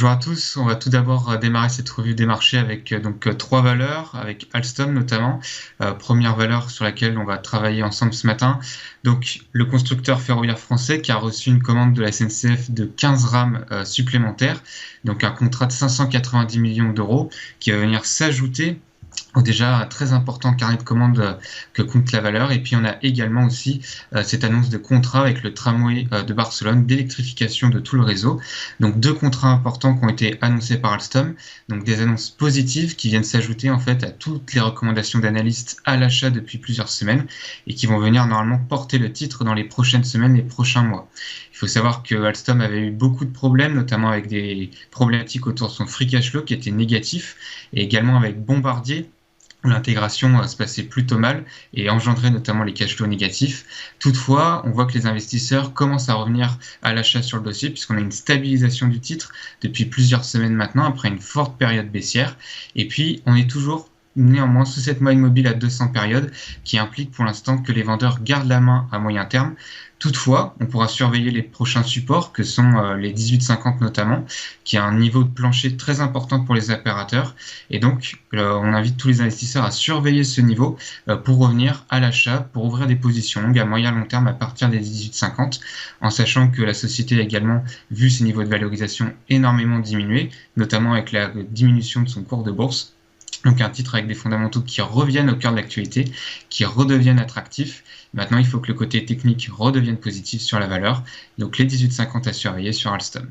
Bonjour à tous. On va tout d'abord démarrer cette revue des marchés avec trois valeurs, avec Alstom notamment. Première valeur sur laquelle on va travailler ensemble ce matin. Donc le constructeur ferroviaire français qui a reçu une commande de la SNCF de 15 rames supplémentaires, donc un contrat de 590 millions d'euros qui va venir s'ajouter déjà un très important carnet de commandes que compte la valeur. Et puis on a également aussi cette annonce de contrat avec le tramway de Barcelone d'électrification de tout le réseau. Donc deux contrats importants qui ont été annoncés par Alstom, donc des annonces positives qui viennent s'ajouter en fait à toutes les recommandations d'analystes à l'achat depuis plusieurs semaines et qui vont venir normalement porter le titre dans les prochaines semaines et prochains mois. Il faut savoir que Alstom avait eu beaucoup de problèmes, notamment avec des problématiques autour de son free cash flow qui était négatif, et également avec Bombardier, où l'intégration se passait plutôt mal et engendrait notamment les cash flows négatifs. Toutefois, on voit que les investisseurs commencent à revenir à l'achat sur le dossier puisqu'on a une stabilisation du titre depuis plusieurs semaines maintenant après une forte période baissière. Et puis, on est toujours néanmoins sous cette moyenne mobile à 200 périodes qui implique pour l'instant que les vendeurs gardent la main à moyen terme. Toutefois, on pourra surveiller les prochains supports que sont les 18,50 notamment, qui a un niveau de plancher très important pour les opérateurs. Et donc, on invite tous les investisseurs à surveiller ce niveau pour revenir à l'achat, pour ouvrir des positions longues à moyen long terme à partir des 18,50, en sachant que la société a également vu ses niveaux de valorisation énormément diminuer, notamment avec la diminution de son cours de bourse. Donc un titre avec des fondamentaux qui reviennent au cœur de l'actualité, qui redeviennent attractifs. Maintenant, il faut que le côté technique redevienne positif sur la valeur. Donc les 18,50 à surveiller sur Alstom.